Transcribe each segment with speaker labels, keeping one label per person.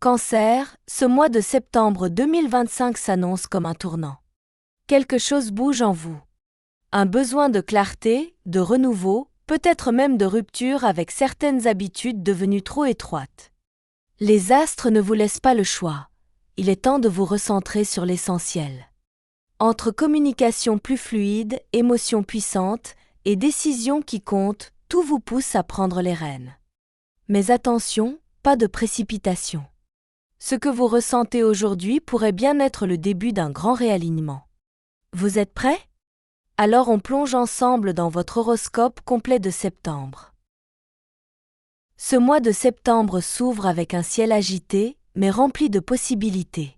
Speaker 1: Cancer, ce mois de septembre 2025 s'annonce comme un tournant. Quelque chose bouge en vous. Un besoin de clarté, de renouveau, peut-être même de rupture avec certaines habitudes devenues trop étroites. Les astres ne vous laissent pas le choix. Il est temps de vous recentrer sur l'essentiel. Entre communication plus fluide, émotions puissantes et décisions qui comptent, tout vous pousse à prendre les rênes. Mais attention, pas de précipitation. Ce que vous ressentez aujourd'hui pourrait bien être le début d'un grand réalignement. Vous êtes prêts? Alors on plonge ensemble dans votre horoscope complet de septembre. Ce mois de septembre s'ouvre avec un ciel agité, mais rempli de possibilités.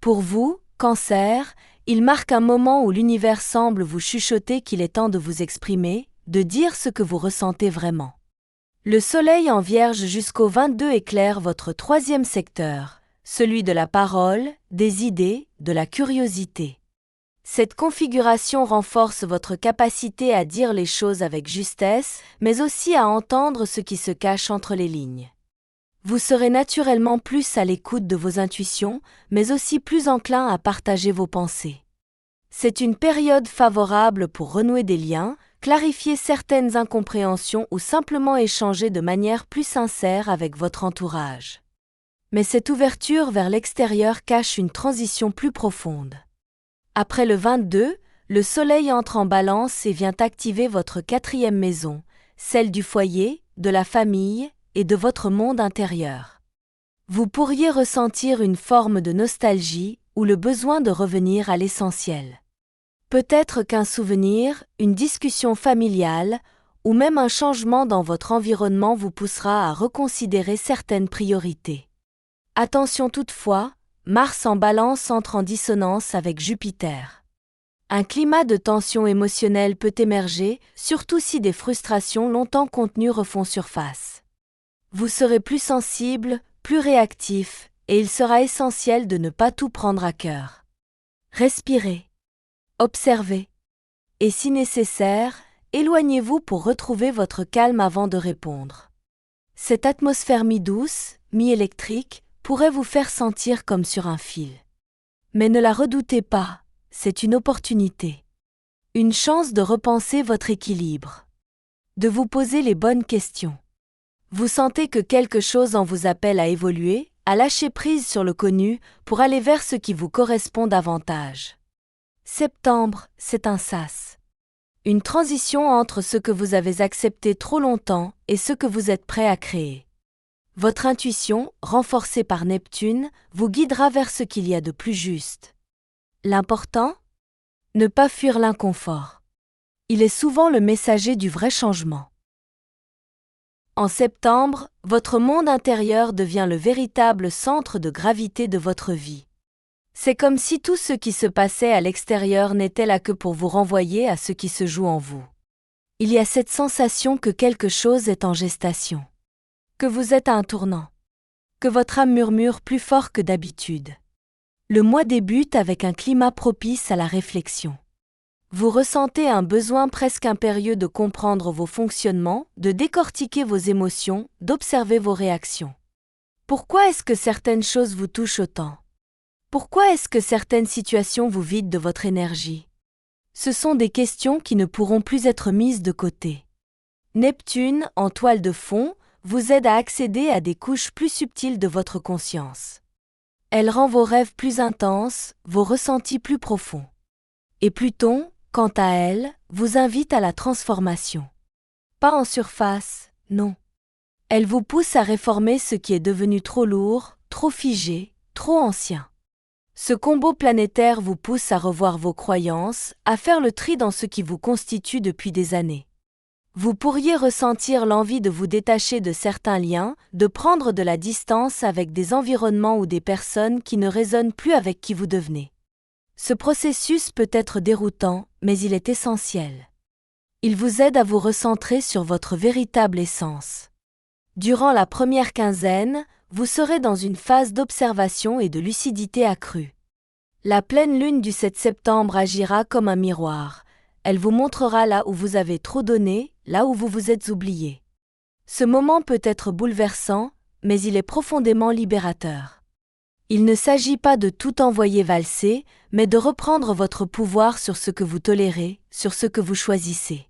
Speaker 1: Pour vous, Cancer, il marque un moment où l'univers semble vous chuchoter qu'il est temps de vous exprimer, de dire ce que vous ressentez vraiment. Le soleil en Vierge jusqu'au 22 éclaire votre troisième secteur, celui de la parole, des idées, de la curiosité. Cette configuration renforce votre capacité à dire les choses avec justesse, mais aussi à entendre ce qui se cache entre les lignes. Vous serez naturellement plus à l'écoute de vos intuitions, mais aussi plus enclin à partager vos pensées. C'est une période favorable pour renouer des liens, clarifier certaines incompréhensions ou simplement échanger de manière plus sincère avec votre entourage. Mais cette ouverture vers l'extérieur cache une transition plus profonde. Après le 22, le soleil entre en balance et vient activer votre quatrième maison, celle du foyer, de la famille et de votre monde intérieur. Vous pourriez ressentir une forme de nostalgie ou le besoin de revenir à l'essentiel. Peut-être qu'un souvenir, une discussion familiale ou même un changement dans votre environnement vous poussera à reconsidérer certaines priorités. Attention toutefois, Mars en Balance entre en dissonance avec Jupiter. Un climat de tension émotionnelle peut émerger, surtout si des frustrations longtemps contenues refont surface. Vous serez plus sensible, plus réactif, et il sera essentiel de ne pas tout prendre à cœur. Respirez. Observez. Et si nécessaire, éloignez-vous pour retrouver votre calme avant de répondre. Cette atmosphère mi-douce, mi-électrique, pourrait vous faire sentir comme sur un fil. Mais ne la redoutez pas, c'est une opportunité. Une chance de repenser votre équilibre. De vous poser les bonnes questions. Vous sentez que quelque chose en vous appelle à évoluer, à lâcher prise sur le connu pour aller vers ce qui vous correspond davantage. Septembre, c'est un sas. Une transition entre ce que vous avez accepté trop longtemps et ce que vous êtes prêt à créer. Votre intuition, renforcée par Neptune, vous guidera vers ce qu'il y a de plus juste. L'important? Ne pas fuir l'inconfort. Il est souvent le messager du vrai changement. En septembre, votre monde intérieur devient le véritable centre de gravité de votre vie. C'est comme si tout ce qui se passait à l'extérieur n'était là que pour vous renvoyer à ce qui se joue en vous. Il y a cette sensation que quelque chose est en gestation. Que vous êtes à un tournant. Que votre âme murmure plus fort que d'habitude. Le mois débute avec un climat propice à la réflexion. Vous ressentez un besoin presque impérieux de comprendre vos fonctionnements, de décortiquer vos émotions, d'observer vos réactions. Pourquoi est-ce que certaines choses vous touchent autant? Pourquoi est-ce que certaines situations vous vident de votre énergie? Ce sont des questions qui ne pourront plus être mises de côté. Neptune, en toile de fond, vous aide à accéder à des couches plus subtiles de votre conscience. Elle rend vos rêves plus intenses, vos ressentis plus profonds. Et Pluton, quant à elle, vous invite à la transformation. Pas en surface, non. Elle vous pousse à réformer ce qui est devenu trop lourd, trop figé, trop ancien. Ce combo planétaire vous pousse à revoir vos croyances, à faire le tri dans ce qui vous constitue depuis des années. Vous pourriez ressentir l'envie de vous détacher de certains liens, de prendre de la distance avec des environnements ou des personnes qui ne résonnent plus avec qui vous devenez. Ce processus peut être déroutant, mais il est essentiel. Il vous aide à vous recentrer sur votre véritable essence. Durant la première quinzaine, vous serez dans une phase d'observation et de lucidité accrue. La pleine lune du 7 septembre agira comme un miroir. Elle vous montrera là où vous avez trop donné, là où vous vous êtes oublié. Ce moment peut être bouleversant, mais il est profondément libérateur. Il ne s'agit pas de tout envoyer valser, mais de reprendre votre pouvoir sur ce que vous tolérez, sur ce que vous choisissez.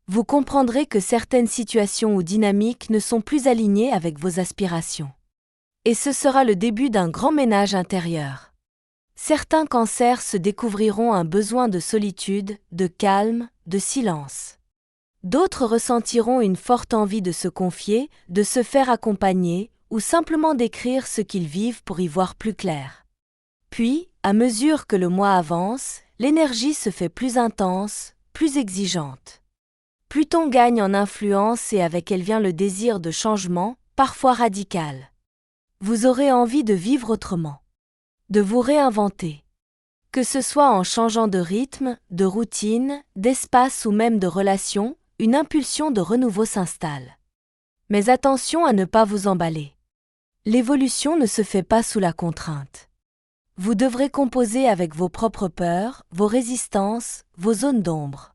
Speaker 1: Vous comprendrez que certaines situations ou dynamiques ne sont plus alignées avec vos aspirations. Et ce sera le début d'un grand ménage intérieur. Certains cancers se découvriront un besoin de solitude, de calme, de silence. D'autres ressentiront une forte envie de se confier, de se faire accompagner, ou simplement d'écrire ce qu'ils vivent pour y voir plus clair. Puis, à mesure que le mois avance, l'énergie se fait plus intense, plus exigeante. Pluton gagne en influence et avec elle vient le désir de changement, parfois radical. Vous aurez envie de vivre autrement, de vous réinventer. Que ce soit en changeant de rythme, de routine, d'espace ou même de relation, une impulsion de renouveau s'installe. Mais attention à ne pas vous emballer. L'évolution ne se fait pas sous la contrainte. Vous devrez composer avec vos propres peurs, vos résistances, vos zones d'ombre.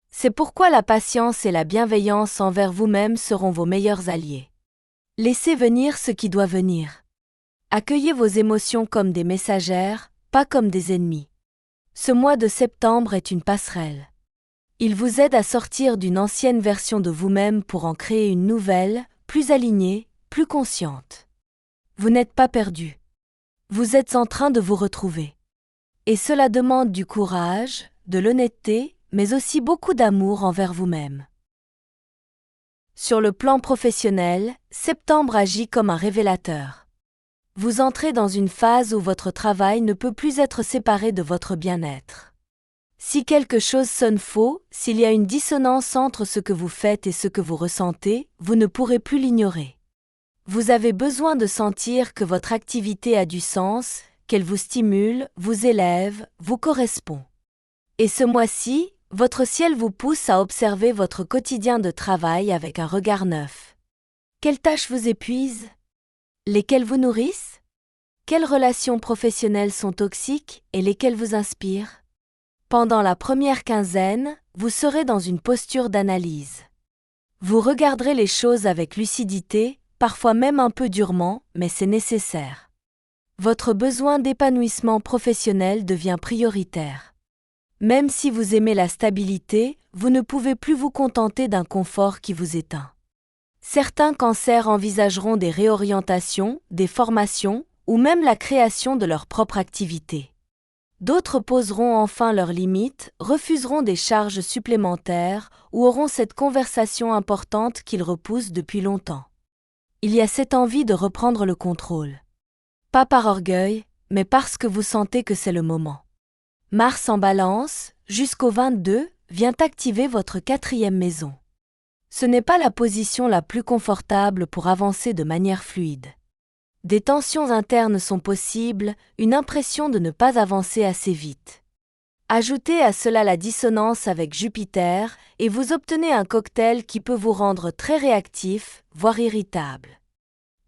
Speaker 1: C'est pourquoi la patience et la bienveillance envers vous-même seront vos meilleurs alliés. Laissez venir ce qui doit venir. Accueillez vos émotions comme des messagères, pas comme des ennemis. Ce mois de septembre est une passerelle. Il vous aide à sortir d'une ancienne version de vous-même pour en créer une nouvelle, plus alignée, plus consciente. Vous n'êtes pas perdu. Vous êtes en train de vous retrouver. Et cela demande du courage, de l'honnêteté, mais aussi beaucoup d'amour envers vous-même. Sur le plan professionnel, septembre agit comme un révélateur. Vous entrez dans une phase où votre travail ne peut plus être séparé de votre bien-être. Si quelque chose sonne faux, s'il y a une dissonance entre ce que vous faites et ce que vous ressentez, vous ne pourrez plus l'ignorer. Vous avez besoin de sentir que votre activité a du sens, qu'elle vous stimule, vous élève, vous correspond. Et ce mois-ci, votre ciel vous pousse à observer votre quotidien de travail avec un regard neuf. Quelles tâches vous épuisent? Lesquelles vous nourrissent? Quelles relations professionnelles sont toxiques et lesquelles vous inspirent? Pendant la première quinzaine, vous serez dans une posture d'analyse. Vous regarderez les choses avec lucidité, parfois même un peu durement, mais c'est nécessaire. Votre besoin d'épanouissement professionnel devient prioritaire. Même si vous aimez la stabilité, vous ne pouvez plus vous contenter d'un confort qui vous éteint. Certains cancers envisageront des réorientations, des formations, ou même la création de leur propre activité. D'autres poseront enfin leurs limites, refuseront des charges supplémentaires ou auront cette conversation importante qu'ils repoussent depuis longtemps. Il y a cette envie de reprendre le contrôle. Pas par orgueil, mais parce que vous sentez que c'est le moment. Mars en Balance, jusqu'au 22, vient activer votre 4e maison. Ce n'est pas la position la plus confortable pour avancer de manière fluide. Des tensions internes sont possibles, une impression de ne pas avancer assez vite. Ajoutez à cela la dissonance avec Jupiter et vous obtenez un cocktail qui peut vous rendre très réactif, voire irritable.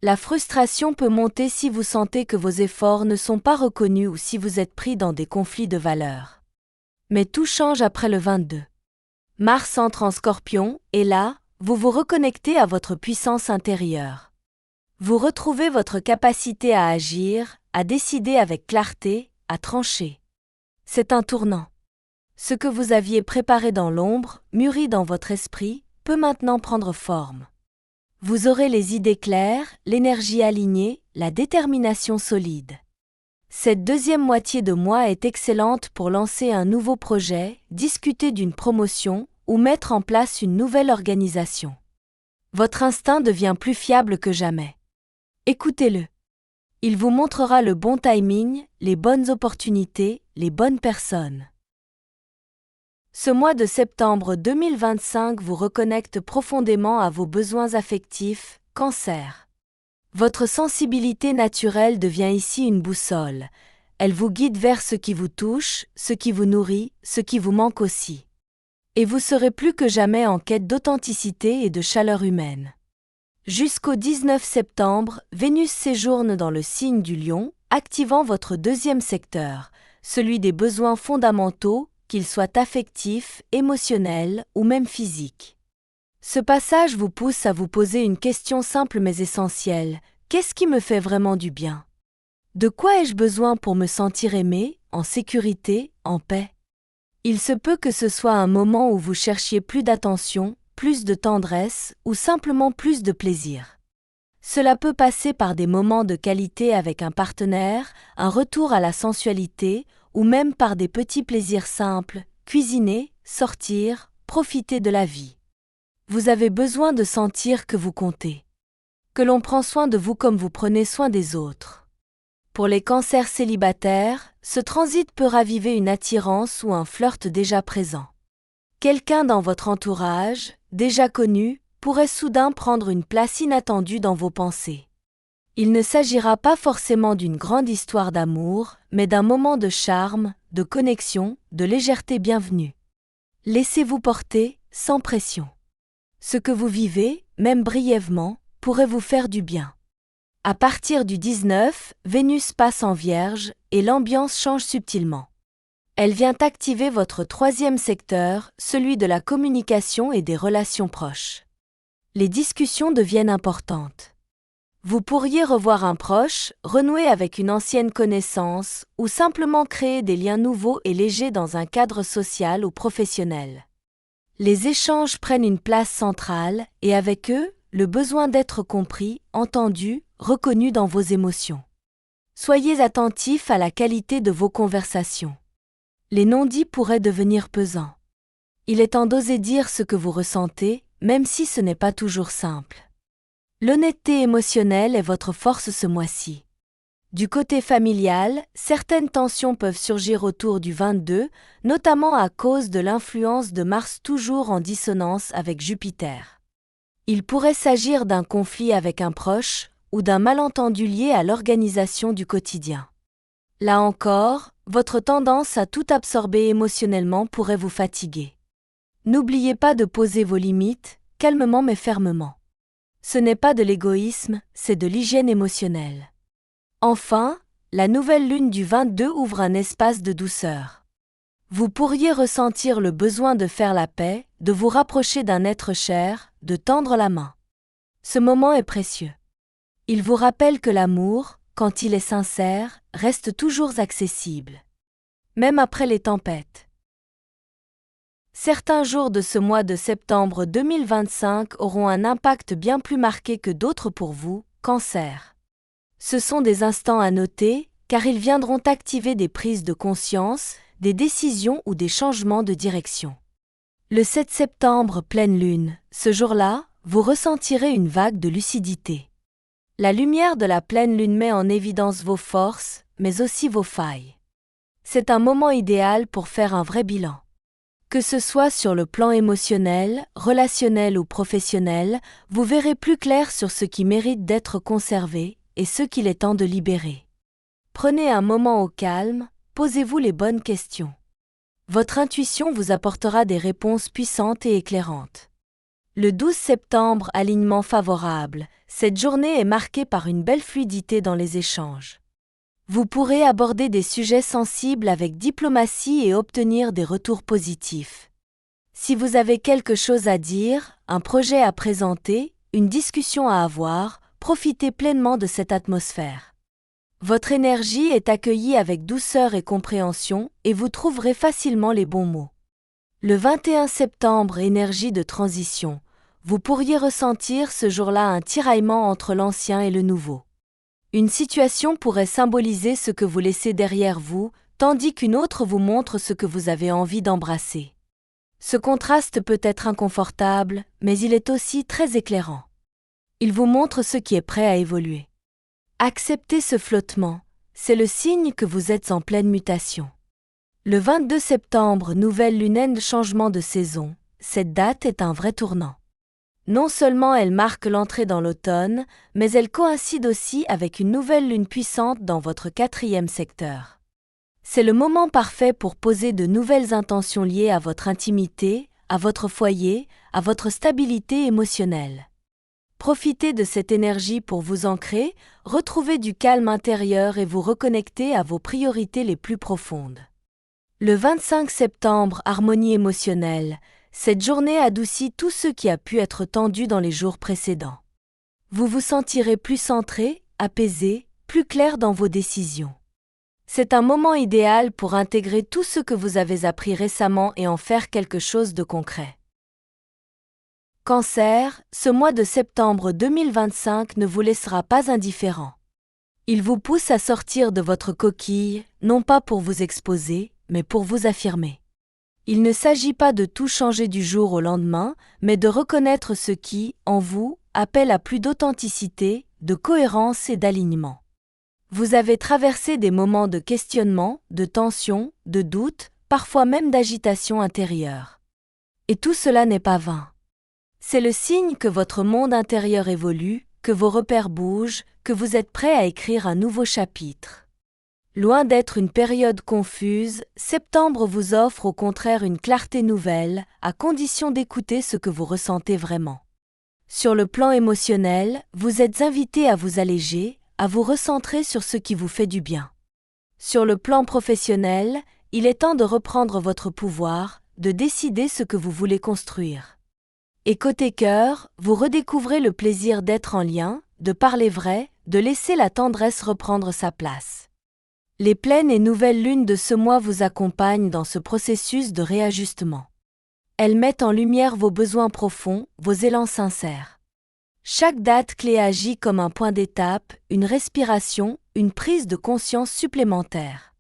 Speaker 1: La frustration peut monter si vous sentez que vos efforts ne sont pas reconnus ou si vous êtes pris dans des conflits de valeurs. Mais tout change après le 22. Mars entre en Scorpion et là, vous vous reconnectez à votre puissance intérieure. Vous retrouvez votre capacité à agir, à décider avec clarté, à trancher. C'est un tournant. Ce que vous aviez préparé dans l'ombre, mûri dans votre esprit, peut maintenant prendre forme. Vous aurez les idées claires, l'énergie alignée, la détermination solide. Cette deuxième moitié de mois est excellente pour lancer un nouveau projet, discuter d'une promotion ou mettre en place une nouvelle organisation. Votre instinct devient plus fiable que jamais. Écoutez-le. Il vous montrera le bon timing, les bonnes opportunités, les bonnes personnes. Ce mois de septembre 2025 vous reconnecte profondément à vos besoins affectifs, Cancer. Votre sensibilité naturelle devient ici une boussole. Elle vous guide vers ce qui vous touche, ce qui vous nourrit, ce qui vous manque aussi. Et vous serez plus que jamais en quête d'authenticité et de chaleur humaine. Jusqu'au 19 septembre, Vénus séjourne dans le signe du Lion, activant votre 2e secteur, celui des besoins fondamentaux, qu'ils soient affectifs, émotionnels ou même physiques. Ce passage vous pousse à vous poser une question simple mais essentielle. Qu'est-ce qui me fait vraiment du bien? De quoi ai-je besoin pour me sentir aimé, en sécurité, en paix? Il se peut que ce soit un moment où vous cherchiez plus d'attention, plus de tendresse ou simplement plus de plaisir. Cela peut passer par des moments de qualité avec un partenaire, un retour à la sensualité ou même par des petits plaisirs simples, cuisiner, sortir, profiter de la vie. Vous avez besoin de sentir que vous comptez. Que l'on prend soin de vous comme vous prenez soin des autres. Pour les cancers célibataires, ce transit peut raviver une attirance ou un flirt déjà présent. Quelqu'un dans votre entourage, déjà connu, pourrait soudain prendre une place inattendue dans vos pensées. Il ne s'agira pas forcément d'une grande histoire d'amour, mais d'un moment de charme, de connexion, de légèreté bienvenue. Laissez-vous porter, sans pression. Ce que vous vivez, même brièvement, pourrait vous faire du bien. À partir du 19, Vénus passe en Vierge et l'ambiance change subtilement. Elle vient activer votre troisième secteur, celui de la communication et des relations proches. Les discussions deviennent importantes. Vous pourriez revoir un proche, renouer avec une ancienne connaissance ou simplement créer des liens nouveaux et légers dans un cadre social ou professionnel. Les échanges prennent une place centrale et avec eux, le besoin d'être compris, entendu, reconnu dans vos émotions. Soyez attentifs à la qualité de vos conversations. Les non-dits pourraient devenir pesants. Il est temps d'oser dire ce que vous ressentez, même si ce n'est pas toujours simple. L'honnêteté émotionnelle est votre force ce mois-ci. Du côté familial, certaines tensions peuvent surgir autour du 22, notamment à cause de l'influence de Mars toujours en dissonance avec Jupiter. Il pourrait s'agir d'un conflit avec un proche ou d'un malentendu lié à l'organisation du quotidien. Là encore, votre tendance à tout absorber émotionnellement pourrait vous fatiguer. N'oubliez pas de poser vos limites, calmement mais fermement. Ce n'est pas de l'égoïsme, c'est de l'hygiène émotionnelle. Enfin, la nouvelle lune du 22 ouvre un espace de douceur. Vous pourriez ressentir le besoin de faire la paix, de vous rapprocher d'un être cher, de tendre la main. Ce moment est précieux. Il vous rappelle que l'amour, quand il est sincère, reste toujours accessible. Même après les tempêtes. Certains jours de ce mois de septembre 2025 auront un impact bien plus marqué que d'autres pour vous, Cancer. Ce sont des instants à noter, car ils viendront activer des prises de conscience, des décisions ou des changements de direction. Le 7 septembre, pleine lune, ce jour-là, vous ressentirez une vague de lucidité. La lumière de la pleine lune met en évidence vos forces, mais aussi vos failles. C'est un moment idéal pour faire un vrai bilan. Que ce soit sur le plan émotionnel, relationnel ou professionnel, vous verrez plus clair sur ce qui mérite d'être conservé et ce qu'il est temps de libérer. Prenez un moment au calme, posez-vous les bonnes questions. Votre intuition vous apportera des réponses puissantes et éclairantes. Le 12 septembre, alignement favorable, cette journée est marquée par une belle fluidité dans les échanges. Vous pourrez aborder des sujets sensibles avec diplomatie et obtenir des retours positifs. Si vous avez quelque chose à dire, un projet à présenter, une discussion à avoir, profitez pleinement de cette atmosphère. Votre énergie est accueillie avec douceur et compréhension et vous trouverez facilement les bons mots. Le 21 septembre, énergie de transition. Vous pourriez ressentir ce jour-là un tiraillement entre l'ancien et le nouveau. Une situation pourrait symboliser ce que vous laissez derrière vous, tandis qu'une autre vous montre ce que vous avez envie d'embrasser. Ce contraste peut être inconfortable, mais il est aussi très éclairant. Il vous montre ce qui est prêt à évoluer. Acceptez ce flottement, c'est le signe que vous êtes en pleine mutation. Le 22 septembre, nouvelle lunaine, changement de saison, cette date est un vrai tournant. Non seulement elle marque l'entrée dans l'automne, mais elle coïncide aussi avec une nouvelle lune puissante dans votre 4e secteur. C'est le moment parfait pour poser de nouvelles intentions liées à votre intimité, à votre foyer, à votre stabilité émotionnelle. Profitez de cette énergie pour vous ancrer, retrouver du calme intérieur et vous reconnecter à vos priorités les plus profondes. Le 25 septembre, harmonie émotionnelle. Cette journée adoucit tout ce qui a pu être tendu dans les jours précédents. Vous vous sentirez plus centré, apaisé, plus clair dans vos décisions. C'est un moment idéal pour intégrer tout ce que vous avez appris récemment et en faire quelque chose de concret. Cancer, ce mois de septembre 2025 ne vous laissera pas indifférent. Il vous pousse à sortir de votre coquille, non pas pour vous exposer, mais pour vous affirmer. Il ne s'agit pas de tout changer du jour au lendemain, mais de reconnaître ce qui, en vous, appelle à plus d'authenticité, de cohérence et d'alignement. Vous avez traversé des moments de questionnement, de tension, de doute, parfois même d'agitation intérieure. Et tout cela n'est pas vain. C'est le signe que votre monde intérieur évolue, que vos repères bougent, que vous êtes prêt à écrire un nouveau chapitre. Loin d'être une période confuse, septembre vous offre au contraire une clarté nouvelle, à condition d'écouter ce que vous ressentez vraiment. Sur le plan émotionnel, vous êtes invité à vous alléger, à vous recentrer sur ce qui vous fait du bien. Sur le plan professionnel, il est temps de reprendre votre pouvoir, de décider ce que vous voulez construire. Et côté cœur, vous redécouvrez le plaisir d'être en lien, de parler vrai, de laisser la tendresse reprendre sa place. Les pleines et nouvelles lunes de ce mois vous accompagnent dans ce processus de réajustement. Elles mettent en lumière vos besoins profonds, vos élans sincères. Chaque date clé agit comme un point d'étape, une respiration, une prise de conscience supplémentaire.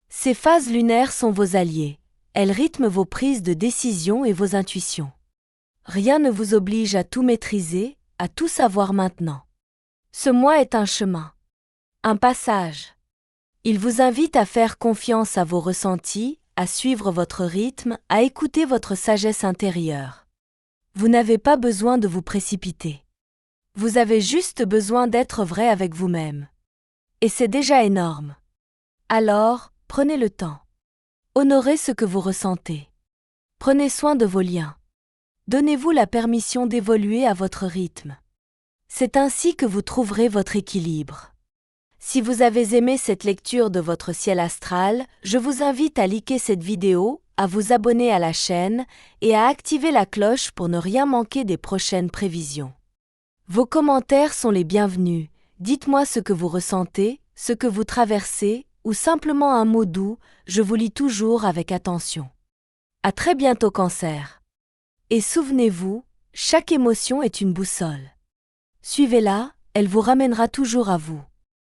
Speaker 1: Ces phases lunaires sont vos alliés. Elles rythment vos prises de décision et vos intuitions. Rien ne vous oblige à tout maîtriser, à tout savoir maintenant. Ce mois est un chemin. Un passage. Il vous invite à faire confiance à vos ressentis, à suivre votre rythme, à écouter votre sagesse intérieure. Vous n'avez pas besoin de vous précipiter. Vous avez juste besoin d'être vrai avec vous-même. Et c'est déjà énorme. Alors, prenez le temps. Honorez ce que vous ressentez. Prenez soin de vos liens. Donnez-vous la permission d'évoluer à votre rythme. C'est ainsi que vous trouverez votre équilibre. Si vous avez aimé cette lecture de votre ciel astral, je vous invite à liker cette vidéo, à vous abonner à la chaîne et à activer la cloche pour ne rien manquer des prochaines prévisions. Vos commentaires sont les bienvenus. Dites-moi ce que vous ressentez, ce que vous traversez, ou simplement un mot doux, je vous lis toujours avec attention. À très bientôt Cancer. Et souvenez-vous, chaque émotion est une boussole. Suivez-la, elle vous ramènera toujours à vous.